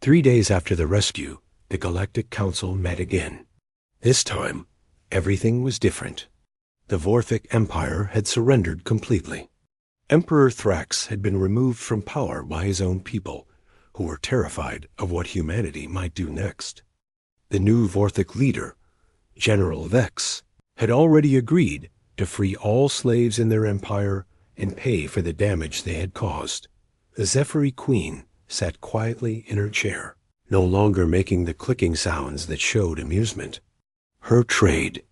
3 days after the rescue, the Galactic Council met again. This time, everything was different. The Vorthic Empire had surrendered completely. Emperor Thrax had been removed from power by his own people, who were terrified of what humanity might do next. The new Vorthic leader, General Vex, had already agreed to free all slaves in their empire and pay for the damage they had caused. The Zephyri Queen sat quietly in her chair, no longer making the clicking sounds that showed amusement. Her trade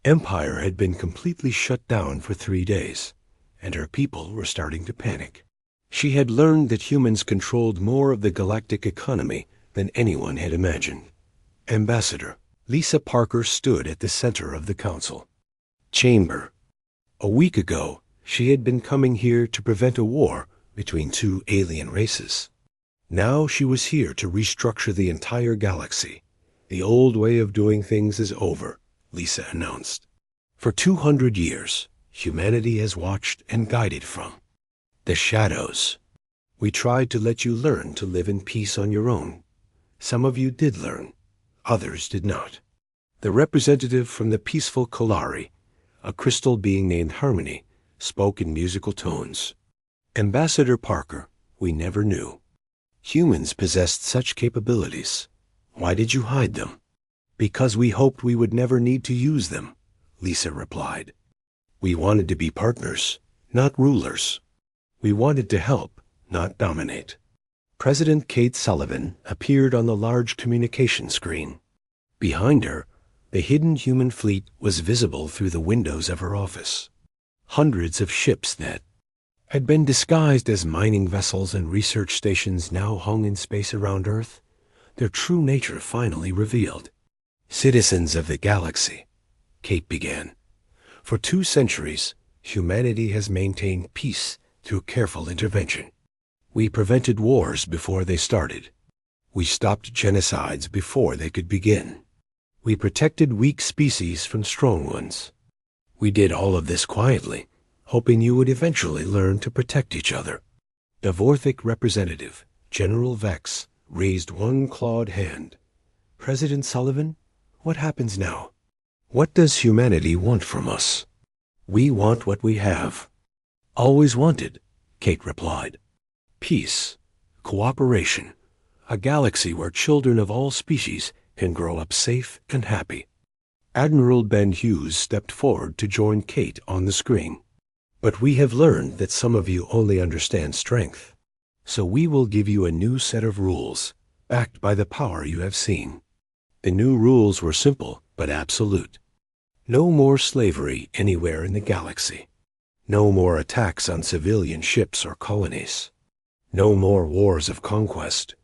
empire had been completely shut down for 3 days, and her people were starting to panic. She had learned that humans controlled more of the galactic economy than anyone had imagined. Ambassador Lisa Parker stood at the center of the council chamber. A week ago, she had been coming here to prevent a war between 2 alien races. Now she was here to restructure the entire galaxy. The old way of doing things is over, Lisa announced. For 200 years, humanity has watched and guided from the shadows. We tried to let you learn to live in peace on your own. Some of you did learn, others did not. The representative from the peaceful Kalari, a crystal being named Harmony, spoke in musical tones. Ambassador Parker, we never knew. Humans possessed such capabilities. Why did you hide them? Because we hoped we would never need to use them, Lisa replied. We wanted to be partners, not rulers. We wanted to help, not dominate. President Kate Sullivan appeared on the large communication screen. Behind her, the hidden human fleet was visible through the windows of her office. Hundreds of ships that had been disguised as mining vessels and research stations now hung in space around Earth, their true nature finally revealed. Citizens of the galaxy, Kate began. For 2 centuries, humanity has maintained peace through careful intervention. We prevented wars before they started. We stopped genocides before they could begin. We protected weak species from strong ones. We did all of this quietly, hoping you would eventually learn to protect each other. The Vorthic representative, General Vex, raised one clawed hand. President Sullivan, what happens now? What does humanity want from us? We want what we have. Always wanted, Kate replied. Peace, cooperation, a galaxy where children of all species can grow up safe and happy. Admiral Ben Hughes stepped forward to join Kate on the screen. But we have learned that some of you only understand strength. So we will give you a new set of rules, backed by the power you have seen. The new rules were simple but absolute. No more slavery anywhere in the galaxy. No more attacks on civilian ships or colonies. No more wars of conquest.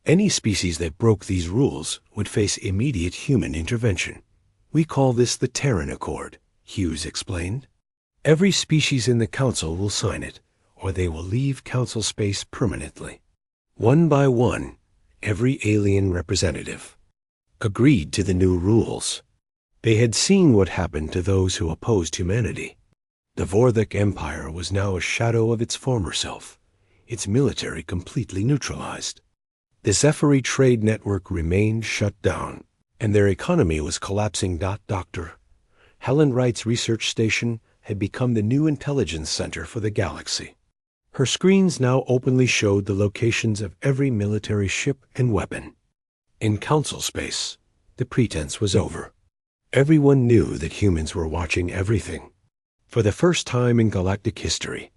Any species that broke these rules would face immediate human intervention. We call this the Terran Accord, Hughes explained. Every species in the Council will sign it, or they will leave Council space permanently. One by one, every alien representative agreed to the new rules. They had seen what happened to those who opposed humanity. The Vorthic Empire was now a shadow of its former self, its military completely neutralized. The Zephyri trade network remained shut down, and their economy was collapsing. Dr. Helen Wright's research station had become the new intelligence center for the galaxy. Her screens now openly showed the locations of every military ship and weapon. In Council space, the pretense was over. Everyone knew that humans were watching everything. For the first time in galactic history,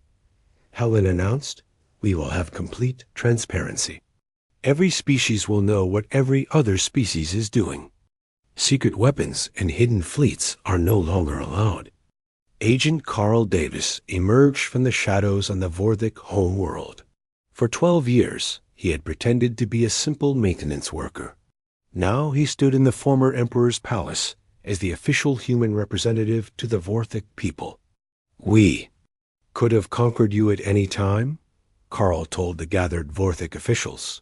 Helen announced, we will have complete transparency. Every species will know what every other species is doing. Secret weapons and hidden fleets are no longer allowed. Agent Carl Davis emerged from the shadows on the Vorthic home world. For 12 years, he had pretended to be a simple maintenance worker. Now he stood in the former Emperor's palace as the official human representative to the Vorthic people. We could have conquered you at any time, Carl told the gathered Vorthic officials.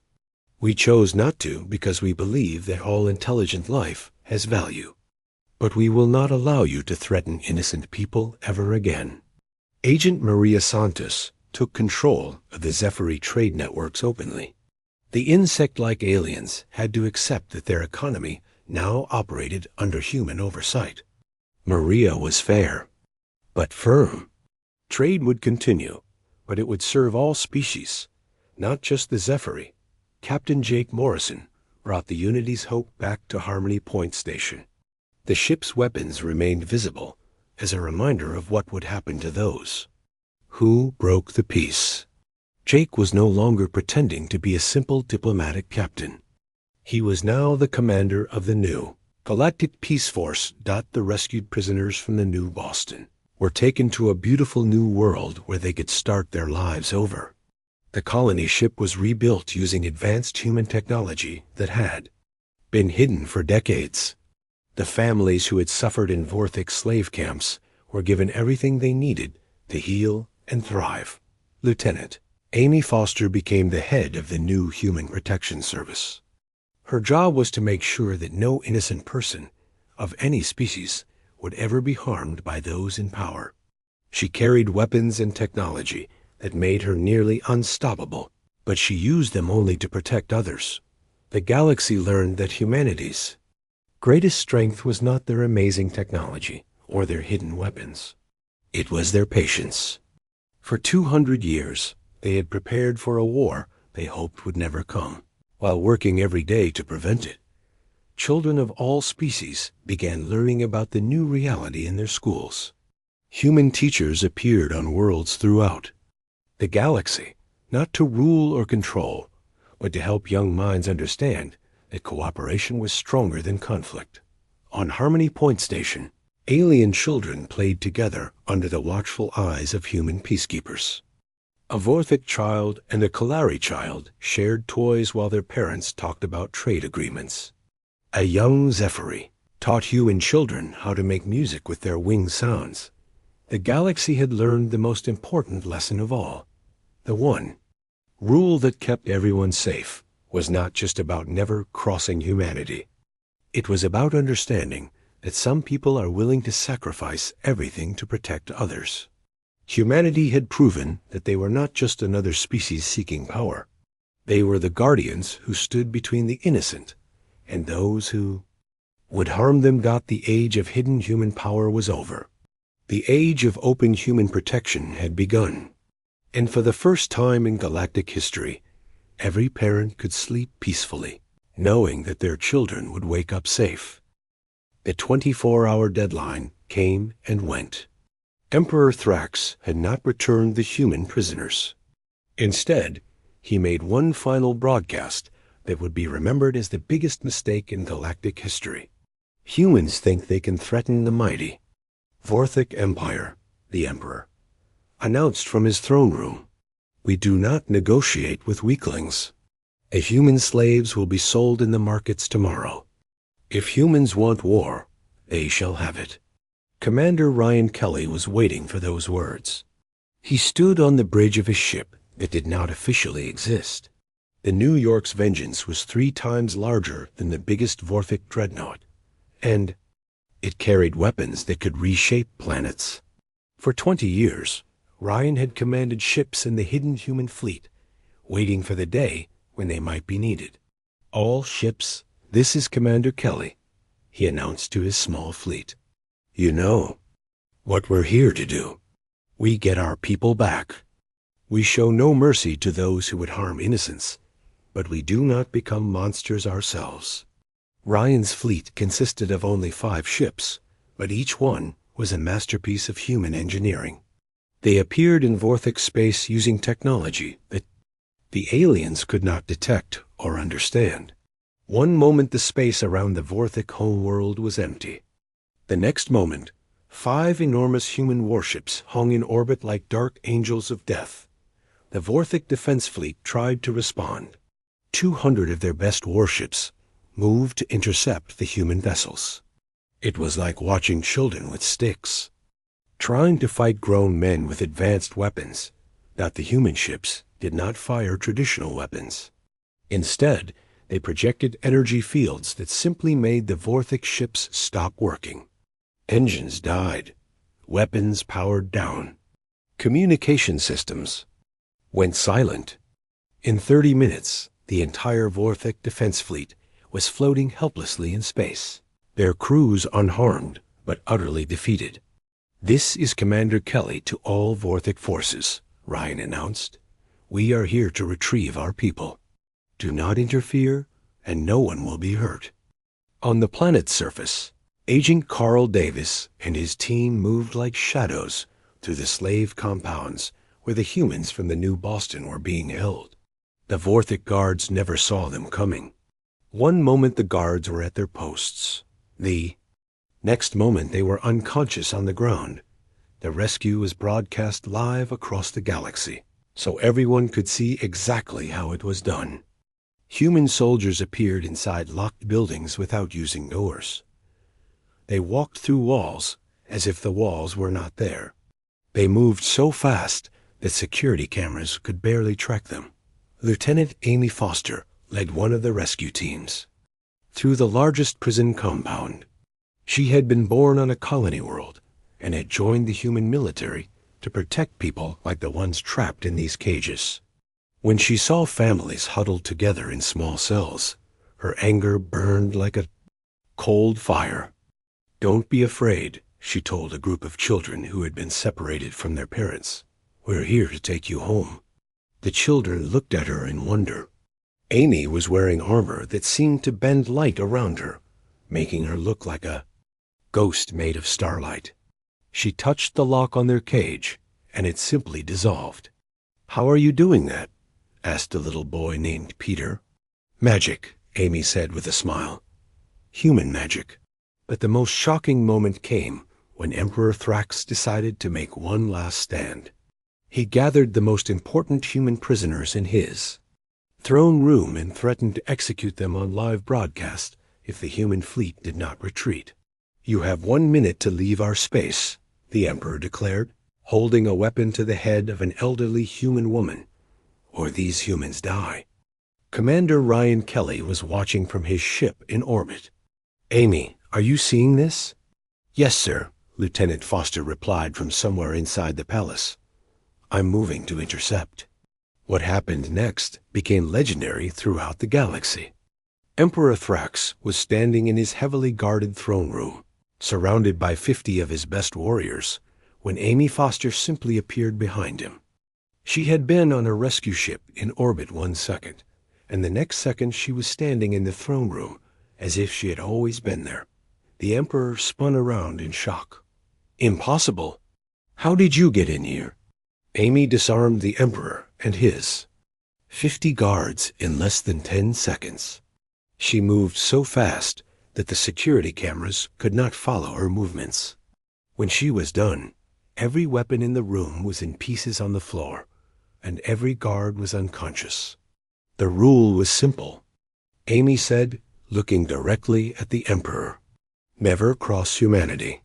We chose not to because we believe that all intelligent life has value. But we will not allow you to threaten innocent people ever again. Agent Maria Santos took control of the Zephyri trade networks openly. The insect-like aliens had to accept that their economy now operated under human oversight. Maria was fair, but firm. Trade would continue, but it would serve all species, not just the Zephyri. Captain Jake Morrison brought the Unity's hope back to Harmony Point Station. The ship's weapons remained visible as a reminder of what would happen to those who broke the peace. Jake was no longer pretending to be a simple diplomatic captain. He was now the commander of the new Galactic Peace Force. The rescued prisoners from the New Boston were taken to a beautiful new world where they could start their lives over. The colony ship was rebuilt using advanced human technology that had been hidden for decades. The families who had suffered in Vorthic slave camps were given everything they needed to heal and thrive. Lieutenant Amy Foster became the head of the new Human Protection Service. Her job was to make sure that no innocent person of any species would ever be harmed by those in power. She carried weapons and technology that made her nearly unstoppable, but she used them only to protect others. The galaxy learned that humanity's greatest strength was not their amazing technology or their hidden weapons. It was their patience. For 200 years, they had prepared for a war they hoped would never come, while working every day to prevent it. Children of all species began learning about the new reality in their schools. Human teachers appeared on worlds throughout the galaxy, not to rule or control, but to help young minds understand that cooperation was stronger than conflict. On Harmony Point Station, alien children played together under the watchful eyes of human peacekeepers. A Vorthic child and a Kalari child shared toys while their parents talked about trade agreements. A young Zephyri taught human children how to make music with their winged sounds. The galaxy had learned the most important lesson of all. The one rule that kept everyone safe was not just about never crossing humanity. It was about understanding that some people are willing to sacrifice everything to protect others. Humanity had proven that they were not just another species seeking power. They were the guardians who stood between the innocent and those who would harm them. The age of hidden human power was over. The age of open human protection had begun. And for the first time in galactic history, every parent could sleep peacefully, knowing that their children would wake up safe. The 24-hour deadline came and went. Emperor Thrax had not returned the human prisoners. Instead, he made one final broadcast that would be remembered as the biggest mistake in galactic history. Humans think they can threaten the mighty Vorthic Empire, the Emperor announced from his throne room. We do not negotiate with weaklings. Human slaves will be sold in the markets tomorrow. If humans want war, they shall have it. Commander Ryan Kelly was waiting for those words. He stood on the bridge of a ship that did not officially exist. The New York's Vengeance was 3 times larger than the biggest Vorthic dreadnought, and it carried weapons that could reshape planets. For 20 years, Ryan had commanded ships in the hidden human fleet, waiting for the day when they might be needed. All ships, this is Commander Kelly, he announced to his small fleet. You know what we're here to do. We get our people back. We show no mercy to those who would harm innocents, but we do not become monsters ourselves. Ryan's fleet consisted of only 5 ships, but each one was a masterpiece of human engineering. They appeared in Vorthic space using technology that the aliens could not detect or understand. One moment the space around the Vorthic homeworld was empty. The next moment, 5 enormous human warships hung in orbit like dark angels of death. The Vorthic defense fleet tried to respond. 200 of their best warships moved to intercept the human vessels. It was like watching children with sticks trying to fight grown men with advanced weapons. That the human ships did not fire traditional weapons. Instead, they projected energy fields that simply made the Vorthic ships stop working. Engines died. Weapons powered down. Communication systems went silent. In 30 minutes, The entire Vorthic defense fleet was floating helplessly in space, their crews unharmed but utterly defeated. "This is Commander Kelly to all Vorthic forces," Ryan announced. "We are here to retrieve our people. Do not interfere, and no one will be hurt." On the planet's surface, Agent Carl Davis and his team moved like shadows through the slave compounds where the humans from the New Boston were being held. The Vorthic guards never saw them coming. One moment the guards were at their posts. The next moment they were unconscious on the ground. The rescue was broadcast live across the galaxy, so everyone could see exactly how it was done. Human soldiers appeared inside locked buildings without using doors. They walked through walls as if the walls were not there. They moved so fast that security cameras could barely track them. Lieutenant Amy Foster led one of the rescue teams through the largest prison compound. She had been born on a colony world and had joined the human military to protect people like the ones trapped in these cages. When she saw families huddled together in small cells, her anger burned like a cold fire. "Don't be afraid," she told a group of children who had been separated from their parents. "We're here to take you home." The children looked at her in wonder. Amy was wearing armor that seemed to bend light around her, making her look like a ghost made of starlight. She touched the lock on their cage, and it simply dissolved. "How are you doing that?" asked a little boy named Peter. "Magic," Amy said with a smile. "Human magic." But the most shocking moment came when Emperor Thrax decided to make one last stand. He gathered the most important human prisoners in his throne room and threatened to execute them on live broadcast if the human fleet did not retreat. "You have 1 minute to leave our space," the Emperor declared, holding a weapon to the head of an elderly human woman, "or these humans die." Commander Ryan Kelly was watching from his ship in orbit. "Amy, are you seeing this?" "Yes, sir," Lieutenant Foster replied from somewhere inside the palace. "I'm moving to intercept." What happened next became legendary throughout the galaxy. Emperor Thrax was standing in his heavily guarded throne room, surrounded by 50 of his best warriors, when Amy Foster simply appeared behind him. She had been on a rescue ship in orbit 1 second, and the next second she was standing in the throne room as if she had always been there. The Emperor spun around in shock. "Impossible! How did you get in here?" Amy disarmed the Emperor and his 50 guards in less than 10 seconds. She moved so fast that the security cameras could not follow her movements. When she was done, every weapon in the room was in pieces on the floor, and every guard was unconscious. The rule was simple, Amy said, looking directly at the Emperor. "Never cross humanity.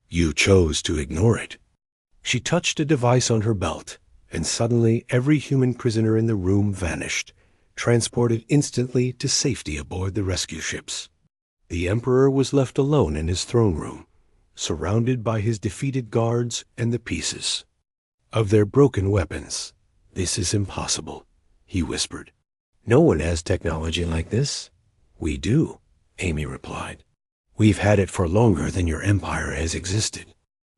You chose to ignore it." She touched a device on her belt, and suddenly every human prisoner in the room vanished, transported instantly to safety aboard the rescue ships. The Emperor was left alone in his throne room, surrounded by his defeated guards and the pieces of their broken weapons. "This is impossible," he whispered. "No one has technology like this." "We do," Amy replied. "We've had it for longer than your empire has existed.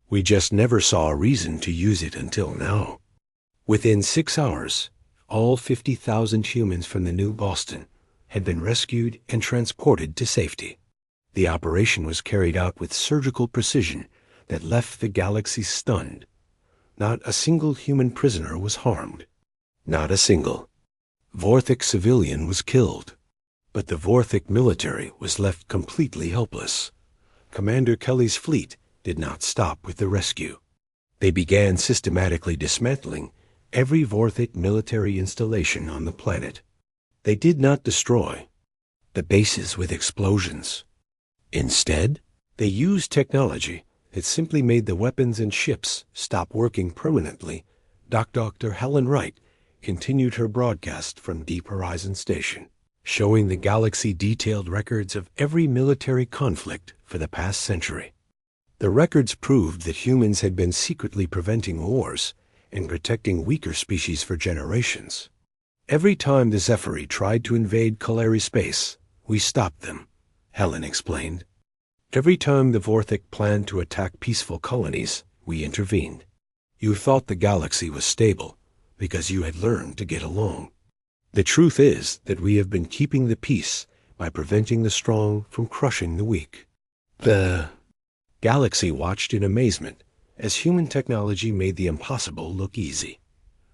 We just never saw a reason to use it until now." Within 6 hours, all 50,000 humans from the New Boston had been rescued and transported to safety. The operation was carried out with surgical precision that left the galaxy stunned. Not a single human prisoner was harmed. Not a single Vorthic civilian was killed. But the Vorthic military was left completely helpless. Commander Kelly's fleet did not stop with the rescue. They began systematically dismantling every Vorthic military installation on the planet. They did not destroy the bases with explosions. Instead, they used technology that simply made the weapons and ships stop working permanently. Dr. Helen Wright continued her broadcast from Deep Horizon Station, showing the galaxy detailed records of every military conflict for the past century. The records proved that humans had been secretly preventing wars and protecting weaker species for generations. Every time the Zephyri tried to invade Kalari space, we stopped them, Helen explained. Every time the Vorthic planned to attack peaceful colonies, we intervened. You thought the galaxy was stable because you had learned to get along. The truth is that we have been keeping the peace by preventing the strong from crushing the weak. The galaxy watched in amazement as human technology made the impossible look easy.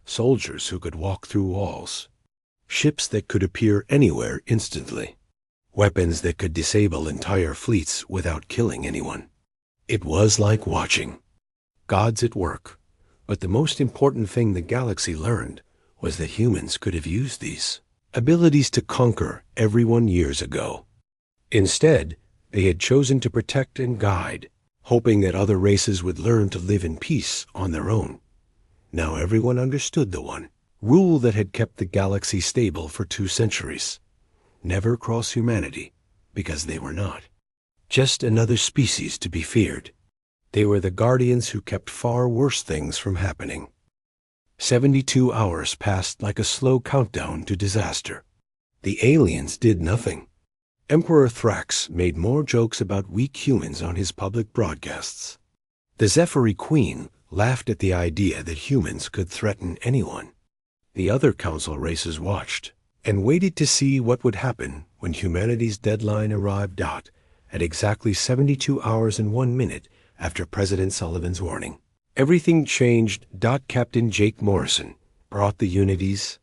Soldiers who could walk through walls, ships that could appear anywhere instantly, weapons that could disable entire fleets without killing anyone. It was like watching gods at work. But the most important thing the galaxy learned was that humans could have used these abilities to conquer everyone years ago. Instead, they had chosen to protect and guide, hoping that other races would learn to live in peace on their own. Now everyone understood the one rule that had kept the galaxy stable for 2 centuries. Never cross humanity, because they were not just another species to be feared. They were the guardians who kept far worse things from happening. 72 hours passed like a slow countdown to disaster. The aliens did nothing. Emperor Thrax made more jokes about weak humans on his public broadcasts. The Zephyri Queen laughed at the idea that humans could threaten anyone. The other council races watched and waited to see what would happen when humanity's deadline arrived at exactly 72 hours and 1 minute after President Sullivan's warning. Everything changed. Captain Jake Morrison brought the Unity's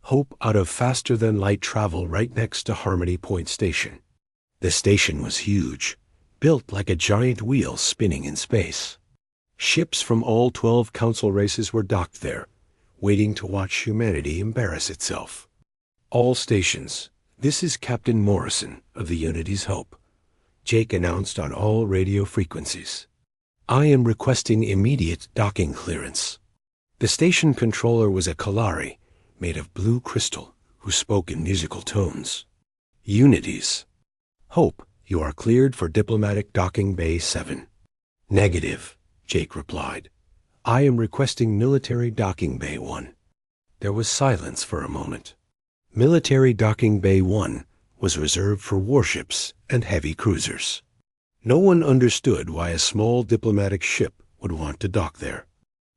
hope out of faster-than-light travel right next to Harmony Point Station. The station was huge, built like a giant wheel spinning in space. Ships from all 12 council races were docked there, waiting to watch humanity embarrass itself. All stations, this is Captain Morrison of the Unity's Hope, Jake announced on all radio frequencies. I am requesting immediate docking clearance. The station controller was a Kalari made of blue crystal who spoke in musical tones. Unity's Hope, you are cleared for diplomatic docking bay 7. Negative, Jake replied. I am requesting military docking bay 1. There was silence for a moment. Military docking bay 1 was reserved for warships and heavy cruisers. No one understood why a small diplomatic ship would want to dock there.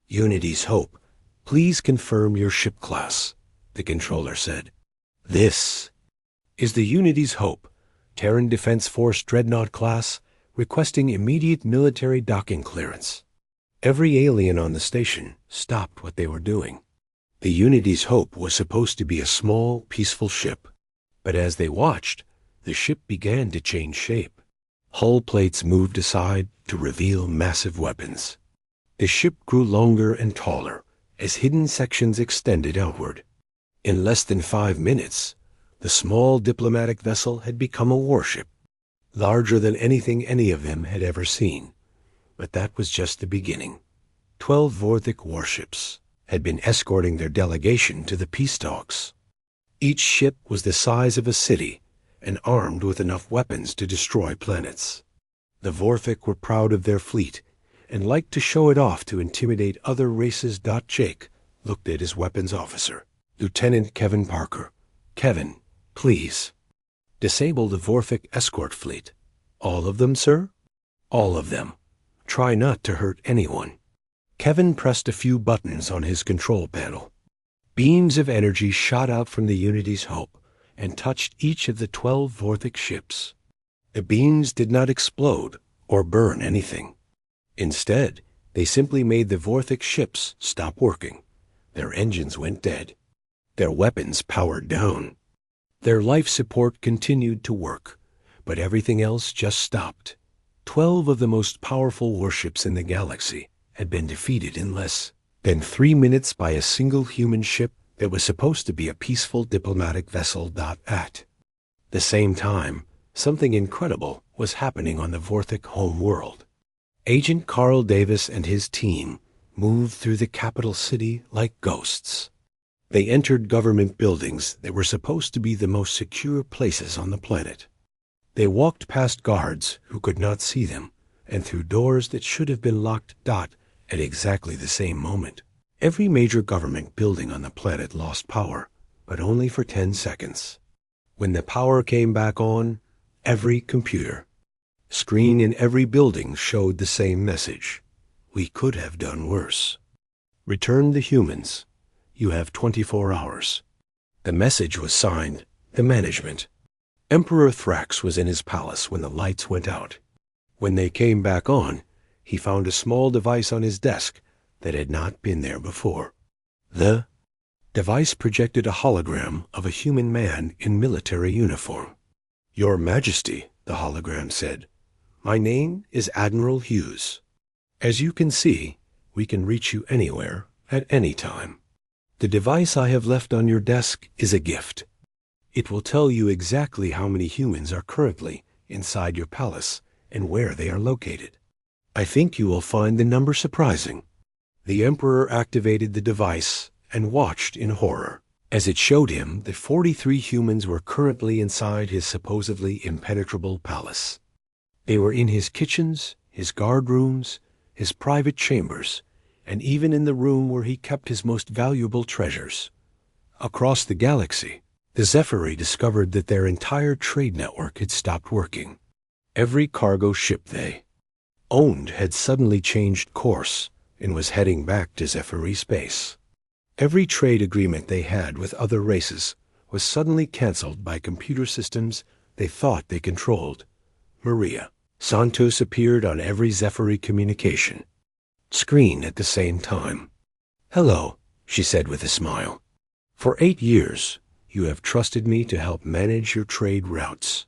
Unity's Hope, please confirm your ship class, the controller said. This is the Unity's Hope, Terran Defense Force Dreadnought class, requesting immediate military docking clearance. Every alien on the station stopped what they were doing. The Unity's Hope was supposed to be a small, peaceful ship, but as they watched, the ship began to change shape. Hull plates moved aside to reveal massive weapons. The ship grew longer and taller as hidden sections extended outward. In less than 5 minutes, the small diplomatic vessel had become a warship, larger than anything any of them had ever seen. But that was just the beginning. 12 Vorthic warships had been escorting their delegation to the peace talks. Each ship was the size of a city and armed with enough weapons to destroy planets. The Vorthic were proud of their fleet and liked to show it off to intimidate other races. Jake looked at his weapons officer, Lieutenant Kevin Parker. Kevin, please. Disable the Vorthic escort fleet. All of them, sir? All of them. Try not to hurt anyone. Kevin pressed a few buttons on his control panel. Beams of energy shot out from the Unity's Hope and touched each of the 12 Vorthic ships. The beams did not explode or burn anything. Instead, they simply made the Vorthic ships stop working. Their engines went dead. Their weapons powered down. Their life support continued to work, but everything else just stopped. 12 of the most powerful warships in the galaxy had been defeated in less than 3 minutes by a single human ship that was supposed to be a peaceful diplomatic vessel. At the same time, something incredible was happening on the Vorthic home world. Agent Carl Davis and his team moved through the capital city like ghosts. They entered government buildings that were supposed to be the most secure places on the planet. They walked past guards who could not see them and through doors that should have been locked. At exactly the same moment, every major government building on the planet lost power, but only for 10 seconds. When the power came back on, every computer, screen in every building showed the same message. We could have done worse. Return the humans. You have 24 hours. The message was signed, the management. Emperor Thrax was in his palace when the lights went out. When they came back on, he found a small device on his desk that had not been there before. The device projected a hologram of a human man in military uniform. "Your Majesty," the hologram said, "my name is Admiral Hughes. As you can see, we can reach you anywhere, at any time. The device I have left on your desk is a gift. It will tell you exactly how many humans are currently inside your palace and where they are located. I think you will find the number surprising." The Emperor activated the device and watched in horror as it showed him that 43 humans were currently inside his supposedly impenetrable palace. They were in his kitchens, his guard rooms, his private chambers, and even in the room where he kept his most valuable treasures. Across the galaxy, the Zephyri discovered that their entire trade network had stopped working. Every cargo ship they owned had suddenly changed course and was heading back to Zephyri space. Every trade agreement they had with other races was suddenly canceled by computer systems they thought they controlled. Maria Santos appeared on every Zephyri communication screen at the same time. "Hello," she said with a smile. "For 8 years, you have trusted me to help manage your trade routes.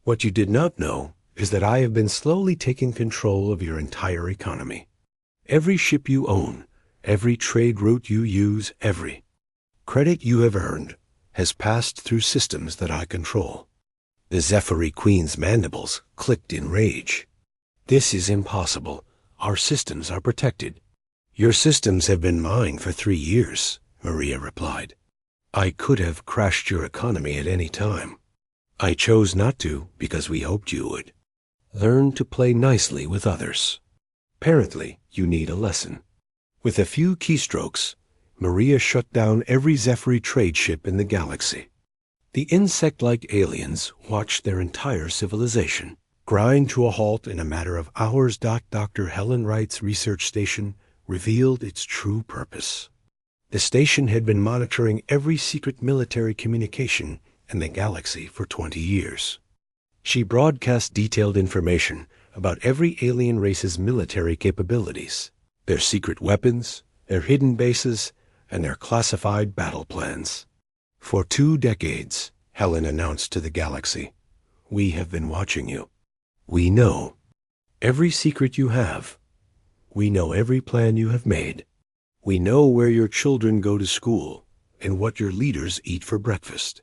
What you did not know is that I have been slowly taking control of your entire economy. Every ship you own, every trade route you use, every credit you have earned has passed through systems that I control." The Zephyri Queen's mandibles clicked in rage. "This is impossible. Our systems are protected." "Your systems have been mine for 3 years," Maria replied. "I could have crashed your economy at any time. I chose not to because we hoped you would. Learn to play nicely with others. Apparently, you need a lesson." With a few keystrokes, Maria shut down every Zephyri trade ship in the galaxy. The insect-like aliens watched their entire civilization grind to a halt in a matter of hours. Dr. Helen Wright's research station revealed its true purpose. The station had been monitoring every secret military communication in the galaxy for 20 years. She broadcast detailed information about every alien race's military capabilities, their secret weapons, their hidden bases, and their classified battle plans. "For 2 decades, Helen announced to the galaxy, we have been watching you. We know every secret you have. We know every plan you have made. We know where your children go to school and what your leaders eat for breakfast."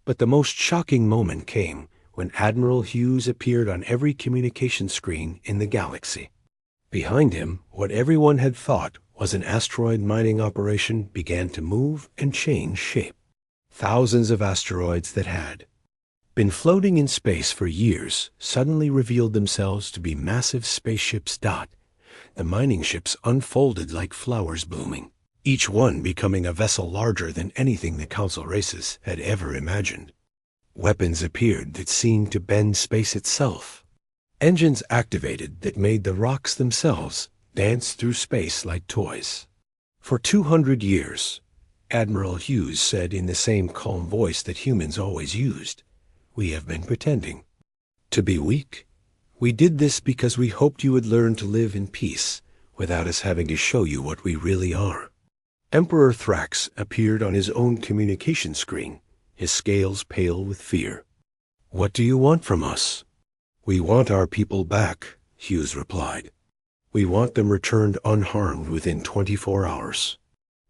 But the most shocking moment came when Admiral Hughes appeared on every communication screen in the galaxy. Behind him, what everyone had thought was an asteroid mining operation began to move and change shape. Thousands of asteroids that had been floating in space for years suddenly revealed themselves to be massive spaceships. The mining ships unfolded like flowers blooming, each one becoming a vessel larger than anything the Council races had ever imagined. Weapons appeared that seemed to bend space itself. Engines activated that made the rocks themselves dance through space like toys. "For 200 years, Admiral Hughes said in the same calm voice that humans always used, we have been pretending to be weak. We did this because we hoped you would learn to live in peace without us having to show you what we really are." Emperor Thrax appeared on his own communication screen, his scales pale with fear. "What do you want from us?" "We want our people back," Hughes replied. "We want them returned unharmed within 24 hours.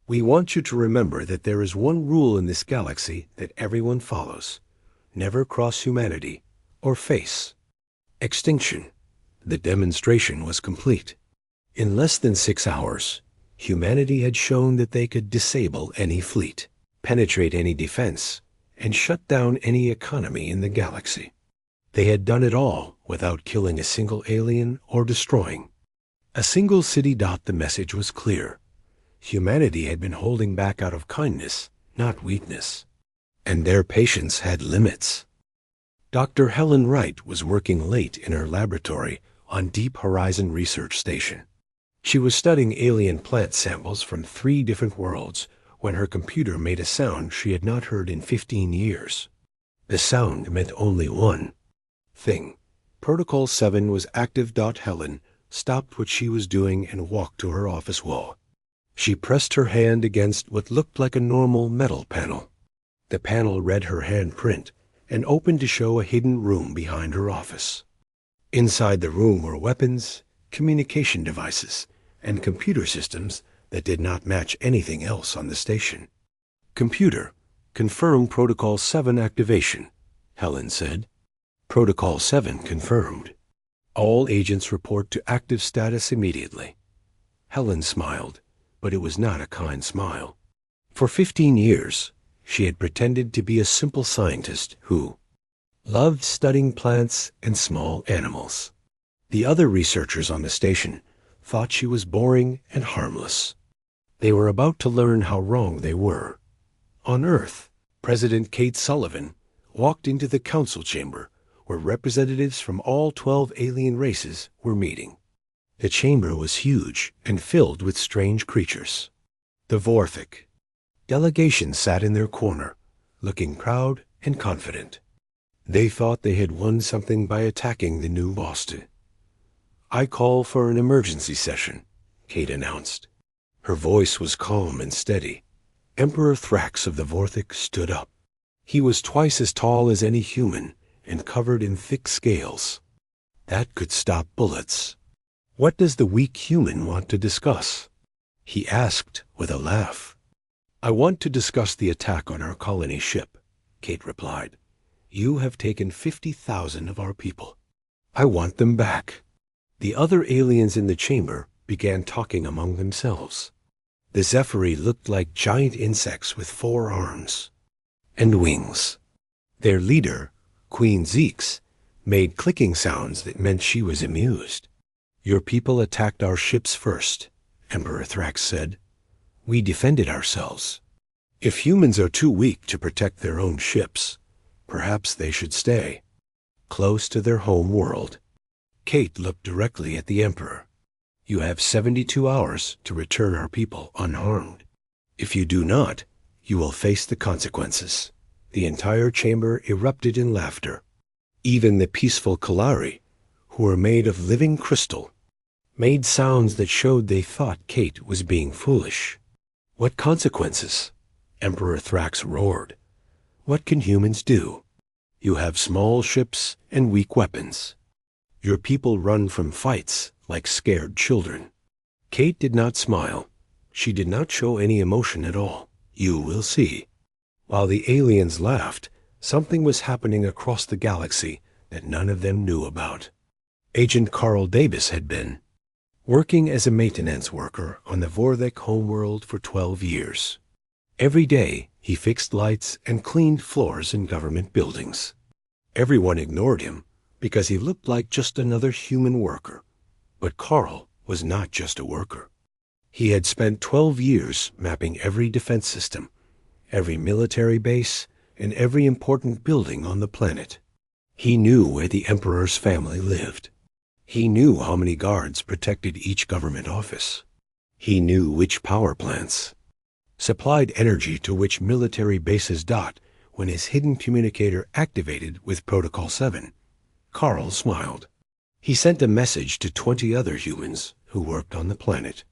We want you to remember that there is one rule in this galaxy that everyone follows. Never cross humanity or face extinction." The demonstration was complete. In less than 6 hours, humanity had shown that they could disable any fleet, penetrate any defense, and shut down any economy in the galaxy. They had done it all without killing a single alien or destroying a single city. The message was clear. Humanity had been holding back out of kindness, not weakness. and their patience had limits. Dr. Helen Wright was working late in her laboratory on Deep Horizon Research Station. She was studying alien plant samples from 3 different worlds when her computer made a sound she had not heard in 15 years. The sound meant only one thing. Protocol 7 was active. Helen stopped what she was doing and walked to her office wall. She pressed her hand against what looked like a normal metal panel. The panel read her handprint and opened to show a hidden room behind her office. Inside the room were weapons, communication devices, and computer systems that did not match anything else on the station. "Computer, confirm Protocol 7 activation," Helen said. Protocol 7 confirmed. "All agents report to active status immediately." Helen smiled, but it was not a kind smile. For 15 years, she had pretended to be a simple scientist who loved studying plants and small animals. The other researchers on the station thought she was boring and harmless. They were about to learn how wrong they were. On Earth, President Kate Sullivan walked into the council chamber where representatives from all 12 alien races were meeting. The chamber was huge and filled with strange creatures. The Vorthic. Delegations sat in their corner, looking proud and confident. They thought they had won something by attacking the new Boston. "I call for an emergency session," Kate announced. Her voice was calm and steady. Emperor Thrax of the Vorthic stood up. He was twice as tall as any human and covered in thick scales. That could stop bullets. "What does the weak human want to discuss?" he asked with a laugh. "I want to discuss the attack on our colony ship," Kate replied. "You have taken 50,000 of our people. I want them back." The other aliens in the chamber began talking among themselves. The Zephyri looked like giant insects with 4 arms and wings. Their leader, Queen Zeeks, made clicking sounds that meant she was amused. "Your people attacked our ships first," Emperor Thrax said. "We defended ourselves. If humans are too weak to protect their own ships, perhaps they should stay close to their home world." Kate looked directly at the Emperor. "You have 72 hours to return our people unharmed. If you do not, you will face the consequences." The entire chamber erupted in laughter. Even the peaceful Kalari, who were made of living crystal, made sounds that showed they thought Kate was being foolish. "What consequences?" Emperor Thrax roared. "What can humans do? You have small ships and weak weapons. Your people run from fights like scared children." Kate did not smile. She did not show any emotion at all. "You will see." While the aliens laughed, something was happening across the galaxy that none of them knew about. Agent Carl Davis had been working as a maintenance worker on the Vorthic homeworld for 12 years. Every day, he fixed lights and cleaned floors in government buildings. Everyone ignored him because he looked like just another human worker. But Carl was not just a worker. He had spent 12 years mapping every defense system, every military base, and every important building on the planet. He knew where the Emperor's family lived. He knew how many guards protected each government office. He knew which power plants supplied energy to which military bases. When his hidden communicator activated with Protocol 7, Carl smiled. He sent a message to 20 other humans who worked on the planet.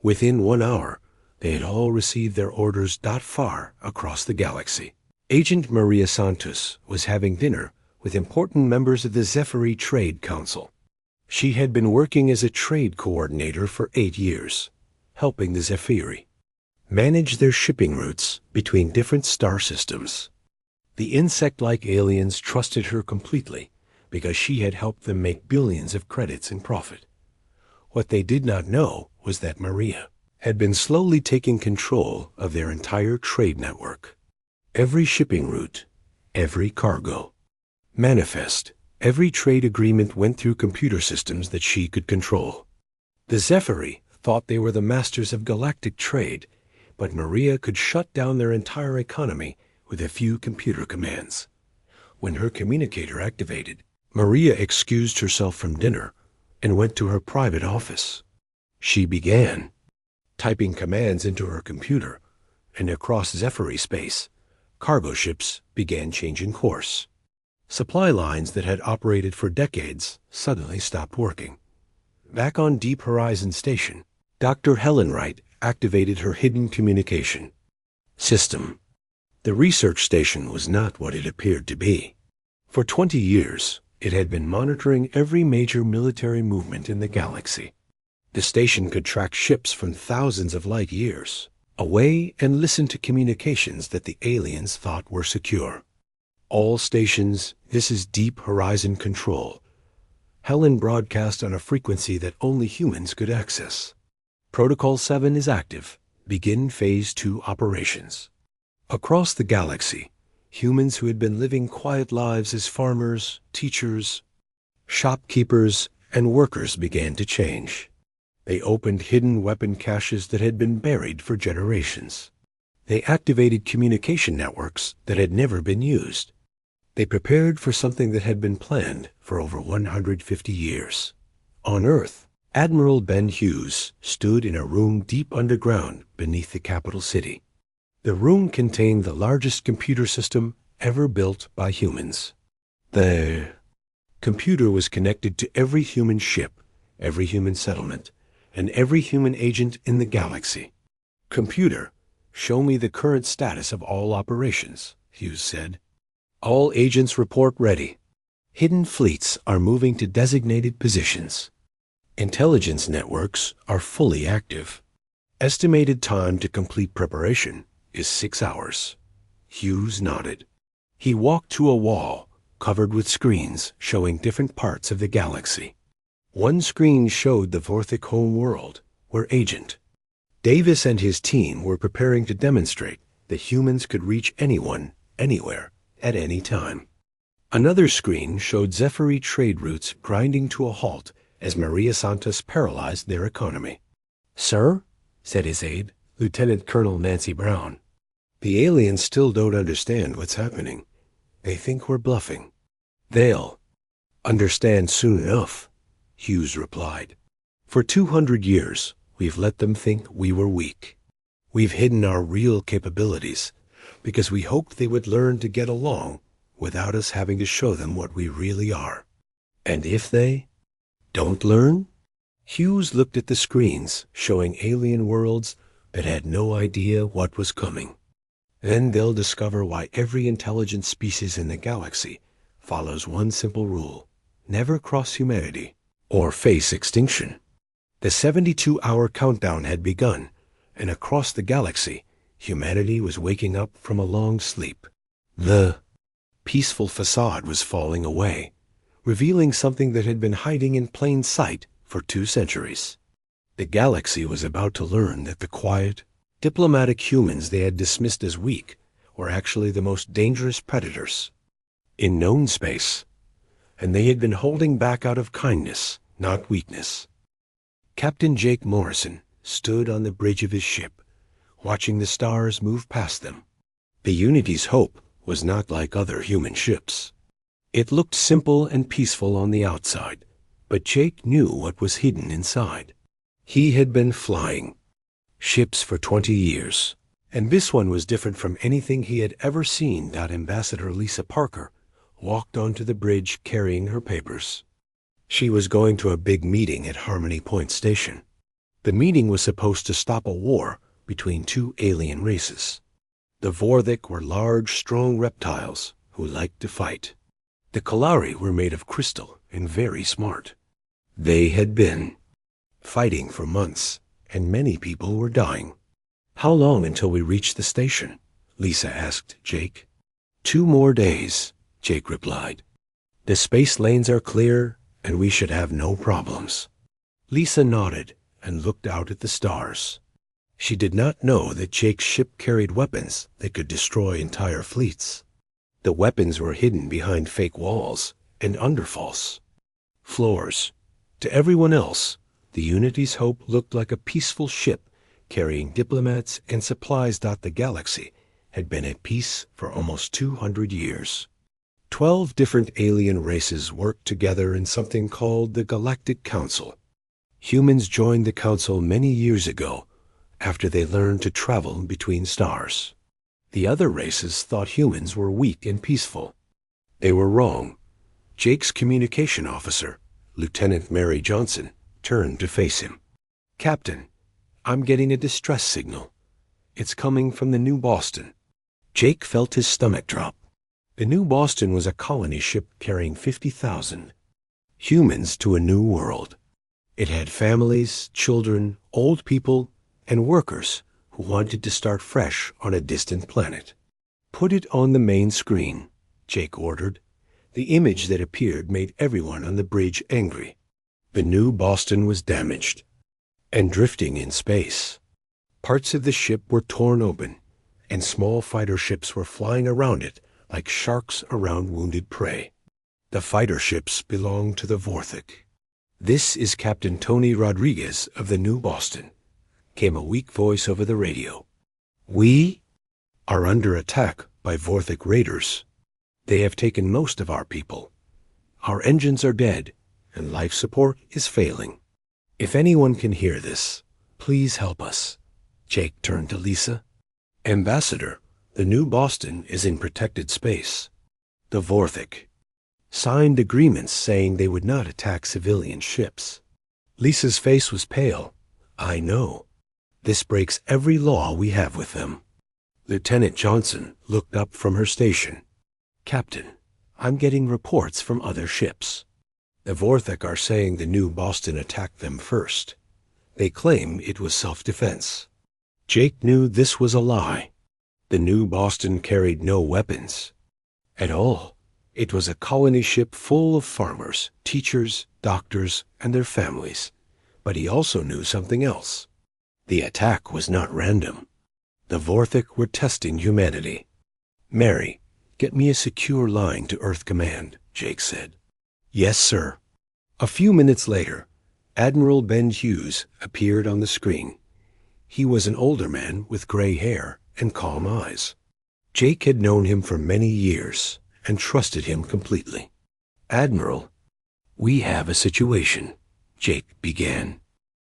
Within 1 hour, they had all received their orders. Far across the galaxy, Agent Maria Santos was having dinner with important members of the Zephyri Trade Council. She had been working as a trade coordinator for 8 years, helping the Zephyri manage their shipping routes between different star systems. The insect-like aliens trusted her completely because she had helped them make billions of credits in profit. What they did not know was that Maria had been slowly taking control of their entire trade network. Every shipping route, every cargo, manifest, every trade agreement went through computer systems that she could control. The Zephyri thought they were the masters of galactic trade, but Maria could shut down their entire economy with a few computer commands. When her communicator activated, Maria excused herself from dinner and went to her private office. She began typing commands into her computer, and across Zephyr space, cargo ships began changing course. Supply lines that had operated for decades suddenly stopped working. Back on Deep Horizon Station, Dr. Helen Wright activated her hidden communication system. The research station was not what it appeared to be. For 20 years, it had been monitoring every major military movement in the galaxy. The station could track ships from thousands of light years away and listen to communications that the aliens thought were secure. All stations, this is Deep Horizon Control. Helen broadcast on a frequency that only humans could access. Protocol 7 is active. Begin Phase 2 operations. Across the galaxy, humans who had been living quiet lives as farmers, teachers, shopkeepers, and workers began to change. They opened hidden weapon caches that had been buried for generations. They activated communication networks that had never been used. They prepared for something that had been planned for over 150 years. On Earth, Admiral Ben Hughes stood in a room deep underground beneath the capital city. The room contained the largest computer system ever built by humans. The computer was connected to every human ship, every human settlement, and every human agent in the galaxy. Computer, show me the current status of all operations, Hughes said. All agents report ready. Hidden fleets are moving to designated positions. Intelligence networks are fully active. Estimated time to complete preparation is 6 hours. Hughes nodded. He walked to a wall covered with screens showing different parts of the galaxy. One screen showed the Vorthic home world, where Agent Davis and his team were preparing to demonstrate that humans could reach anyone, anywhere, at any time. Another screen showed Zephyr trade routes grinding to a halt as Maria Santos paralyzed their economy. "Sir," said his aide, Lieutenant Colonel Nancy Brown, "the aliens still don't understand what's happening. They think we're bluffing." "They'll understand soon enough," Hughes replied. "For 200 years, we've let them think we were weak. We've hidden our real capabilities because we hoped they would learn to get along without us having to show them what we really are. And if they don't learn?" Hughes looked at the screens showing alien worlds that had no idea what was coming. "Then they'll discover why every intelligent species in the galaxy follows one simple rule: never cross humanity or face extinction." The 72-hour countdown had begun, and across the galaxy, humanity was waking up from a long sleep. The peaceful facade was falling away, revealing something that had been hiding in plain sight for 2 centuries. The galaxy was about to learn that the quiet, diplomatic humans they had dismissed as weak were actually the most dangerous predators in known space, and they had been holding back out of kindness, not weakness. Captain Jake Morrison stood on the bridge of his ship, watching the stars move past them. The Unity's hope was not like other human ships. It looked simple and peaceful on the outside, but Jake knew what was hidden inside. He had been flying ships for 20 years, and this one was different from anything he had ever seen. Ambassador Lisa Parker walked onto the bridge carrying her papers. She was going to a big meeting at Harmony Point Station. The meeting was supposed to stop a war between 2 alien races. The Vorthic were large, strong reptiles who liked to fight. The Kalari were made of crystal and very smart. They had been fighting for months, and many people were dying. "How long until we reach the station?" Lisa asked Jake. 2 more days, Jake replied. "The space lanes are clear, and we should have no problems." Lisa nodded and looked out at the stars. She did not know that Jake's ship carried weapons that could destroy entire fleets. The weapons were hidden behind fake walls and under false floors. To everyone else, the Unity's hope looked like a peaceful ship carrying diplomats and supplies. The galaxy had been at peace for almost 200 years. 12 different alien races worked together in something called the Galactic Council. Humans joined the council many years ago after they learned to travel between stars. The other races thought humans were weak and peaceful. They were wrong. Jake's communication officer, Lieutenant Mary Johnson, turned to face him. "Captain, I'm getting a distress signal. It's coming from the New Boston." Jake felt his stomach drop. The New Boston was a colony ship carrying 50,000 humans to a new world. It had families, children, old people, and workers who wanted to start fresh on a distant planet. "Put it on the main screen," Jake ordered. The image that appeared made everyone on the bridge angry. The New Boston was damaged and drifting in space. Parts of the ship were torn open, and small fighter ships were flying around it like sharks around wounded prey. The fighter ships belonged to the Vorthic. "This is Captain Tony Rodriguez of the New Boston," came a weak voice over the radio. "We are under attack by Vorthic raiders. They have taken most of our people. Our engines are dead, and life support is failing. If anyone can hear this, please help us." Jake turned to Lisa. "Ambassador, the New Boston is in protected space. The Vorthic signed agreements saying they would not attack civilian ships." Lisa's face was pale. "I know. This breaks every law we have with them." Lieutenant Johnson looked up from her station. "Captain, I'm getting reports from other ships. The Vorthic are saying the New Boston attacked them first. They claim it was self-defense." Jake knew this was a lie. The New Boston carried no weapons at all. It was a colony ship full of farmers, teachers, doctors, and their families. But he also knew something else. The attack was not random. The Vorthic were testing humanity. "Mary, get me a secure line to Earth Command," Jake said. "Yes, sir." A few minutes later, Admiral Ben Hughes appeared on the screen. He was an older man with gray hair and calm eyes. Jake had known him for many years and trusted him completely. "Admiral, we have a situation," Jake began.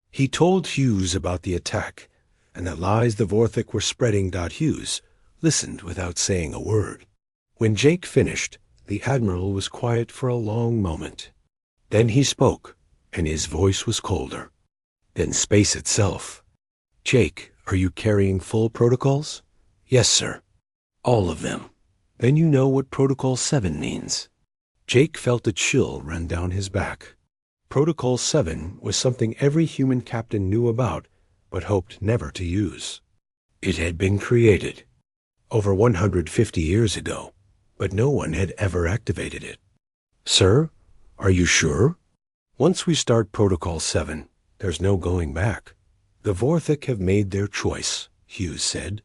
He told Hughes about the attack and the lies the Vorthic were spreading. Hughes listened without saying a word. When Jake finished, the Admiral was quiet for a long moment. Then he spoke, and his voice was colder than space itself. "Jake, are you carrying full protocols?" "Yes, sir." "All of them." "Then you know what Protocol 7 means." Jake felt a chill run down his back. Protocol 7 was something every human captain knew about, but hoped never to use. It had been created over 150 years ago, but no one had ever activated it. "Sir, are you sure?" "Once we start Protocol 7, there's no going back. The Vorthic have made their choice," Hughes said.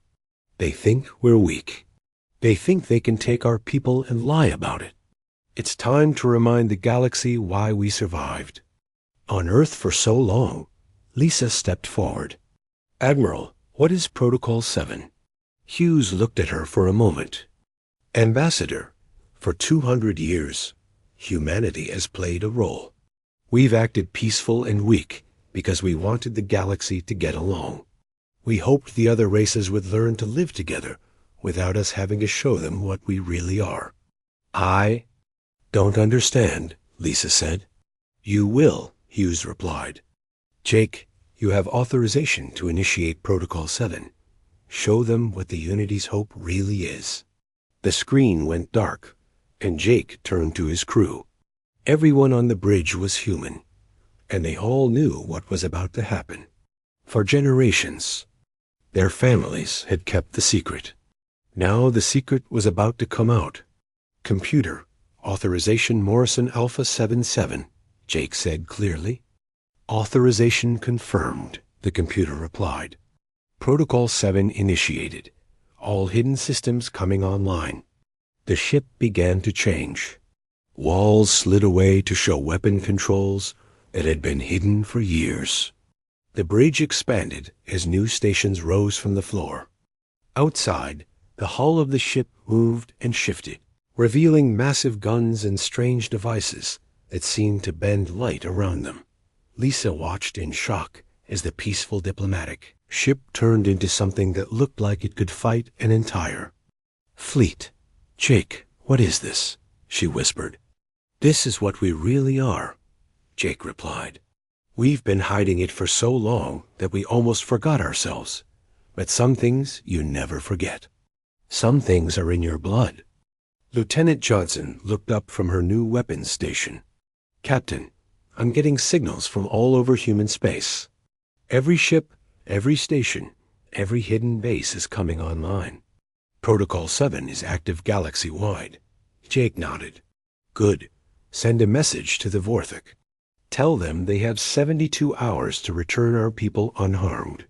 "They think we're weak. They think they can take our people and lie about it. It's time to remind the galaxy why we survived on Earth for so long." Lisa stepped forward. "Admiral, what is Protocol 7? Hughes looked at her for a moment. "Ambassador, for 200 years, humanity has played a role. We've acted peaceful and weak because we wanted the galaxy to get along. We hoped the other races would learn to live together without us having to show them what we really are." "I don't understand," Lisa said. "You will," Hughes replied. "Jake, you have authorization to initiate Protocol 7. Show them what the Unity's hope really is." The screen went dark, and Jake turned to his crew. Everyone on the bridge was human, and they all knew what was about to happen. For generations, their families had kept the secret. Now the secret was about to come out. "Computer, authorization Morrison Alpha 77, Jake said clearly. "Authorization confirmed," the computer replied. "Protocol 7 initiated. All hidden systems coming online." The ship began to change. Walls slid away to show weapon controls that had been hidden for years. The bridge expanded as new stations rose from the floor. Outside, The hull of the ship moved and shifted, revealing massive guns and strange devices that seemed to bend light around them. Lisa watched in shock as the peaceful diplomatic ship turned into something that looked like it could fight an entire fleet. "Jake, what is this?" she whispered. "This is what we really are," Jake replied. "We've been hiding it for so long that we almost forgot ourselves. But some things you never forget. Some things are in your blood." Lieutenant Johnson looked up from her new weapons station. "Captain, I'm getting signals from all over human space. Every ship, every station, every hidden base is coming online. Protocol 7 is active galaxy-wide." Jake nodded. "Good. Send a message to the Vorthik. Tell them they have 72 hours to return our people unharmed.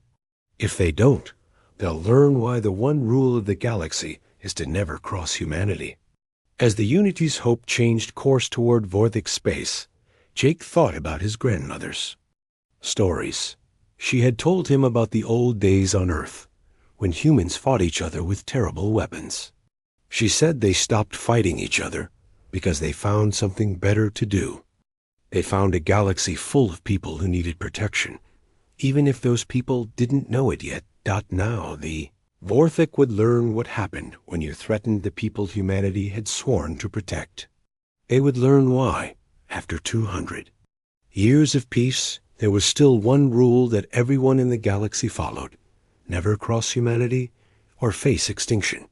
If they don't, they'll learn why the one rule of the galaxy is to never cross humanity." As the Unity's hope changed course toward Vorthik space, Jake thought about his grandmother's stories. She had told him about the old days on Earth, when humans fought each other with terrible weapons. She said they stopped fighting each other because they found something better to do. They found a galaxy full of people who needed protection, even if those people didn't know it yet. Now the Vorthik would learn what happened when you threatened the people humanity had sworn to protect. They would learn why, after 200 years of peace, there was still one rule that everyone in the galaxy followed: never cross humanity or face extinction.